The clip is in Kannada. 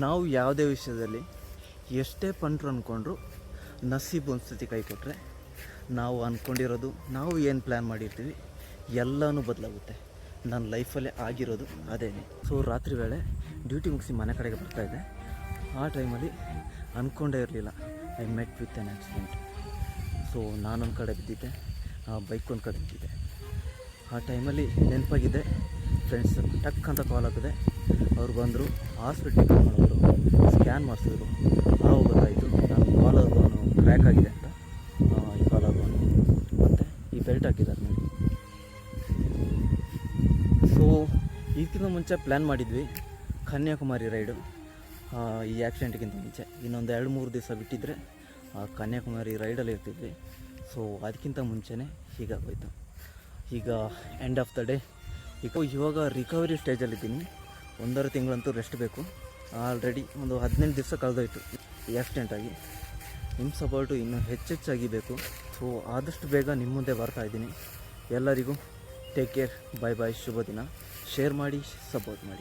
ನಾವು ಯಾವುದೇ ವಿಷಯದಲ್ಲಿ ಎಷ್ಟೇ ಪಂಟ್ರು ಅಂದ್ಕೊಂಡ್ರು ನಸೀಬು ಒಂದ್ಸತಿ ಕೈ ಕೊಟ್ಟರೆ ನಾವು ಅಂದ್ಕೊಂಡಿರೋದು, ನಾವು ಏನು ಪ್ಲ್ಯಾನ್ ಮಾಡಿರ್ತೀವಿ ಎಲ್ಲನೂ ಬದಲಾಗುತ್ತೆ. ನನ್ನ ಲೈಫಲ್ಲೇ ಆಗಿರೋದು ಅದೇನೆ. ಸೊ ರಾತ್ರಿ ವೇಳೆ ಡ್ಯೂಟಿ ಮುಗಿಸಿ ಮನೆ ಕಡೆಗೆ ಬರ್ತಾಯಿದ್ದೆ. ಆ ಟೈಮಲ್ಲಿ ಅಂದ್ಕೊಂಡೇ ಇರಲಿಲ್ಲ, I met with an accident. So ನಾನೊಂದು ಕಡೆ ಬಿದ್ದಿದ್ದೆ, ಬೈಕ್ ಒಂದು ಕಡೆ ಬಿದ್ದಿದ್ದೆ. ಆ ಟೈಮಲ್ಲಿ ನೆನಪಾಗಿದೆ, ಫ್ರೆಂಡ್ಸ್ ಟಕ್ ಅಂತ ಕಾಲ್ ಆಗಿದೆ. ಅವ್ರು ಬಂದರು, ಹಾಸ್ಪಿಟ್ಲಿಗೆ ಕರ್ಕೊಂಡೋದ್ರು, ಸ್ಕ್ಯಾನ್ ಮಾಡಿಸಿದ್ರು. ಆವಾಗ ಗೊತ್ತಾಯಿತು ನಾನು ಕಾಲಾಗೋನು ಕ್ರ್ಯಾಕ್ ಆಗಿದೆ ಅಂತ. ಈ ಕಾಲಾಗೋನು ಮತ್ತು ಈ ಬೆಲ್ಟ್ ಹಾಕಿದ್ದಾರೆ ನೋಡಿ. ಸೊ ಇದಕ್ಕಿಂತ ಮುಂಚೆ ಪ್ಲ್ಯಾನ್ ಮಾಡಿದ್ವಿ ಕನ್ಯಾಕುಮಾರಿ ರೈಡು. ಈ ಆ್ಯಕ್ಸಿಡೆಂಟ್ಗಿಂತ ಮುಂಚೆ ಇನ್ನೊಂದು 2-3 ದಿವಸ ಬಿಟ್ಟಿದ್ದರೆ ಕನ್ಯಾಕುಮಾರಿ ರೈಡಲ್ಲಿ ಇರ್ತಿದ್ವಿ. ಸೊ ಅದಕ್ಕಿಂತ ಮುಂಚೆನೇ ಹೀಗಾಗೋಯ್ತು. ಈಗ ಎಂಡ್ ಆಫ್ ದ ಡೇ ಇವಾಗ ರಿಕವರಿ ಸ್ಟೇಜಲ್ಲಿದ್ದೀನಿ. 1.5 ತಿಂಗಳಂತೂ ರೆಸ್ಟ್ ಬೇಕು. ಆಲ್ರೆಡಿ ಒಂದು 15 ದಿವಸ ಕಳೆದೋಯ್ತು ಈ ಆಕ್ಸಿಡೆಂಟಾಗಿ. ನಿಮ್ಮ ಸಪೋರ್ಟು ಇನ್ನೂ ಹೆಚ್ಚೆಚ್ಚಾಗಿ ಬೇಕು. ಸೊ ಆದಷ್ಟು ಬೇಗ ನಿಮ್ಮ ಮುಂದೆ ಬರ್ತಾಯಿದ್ದೀನಿ. ಎಲ್ಲರಿಗೂ ಟೇಕ್ ಕೇರ್, ಬಾಯ್ ಬಾಯ್, ಶುಭ ದಿನ. ಶೇರ್ ಮಾಡಿ, ಸಪೋರ್ಟ್ ಮಾಡಿ.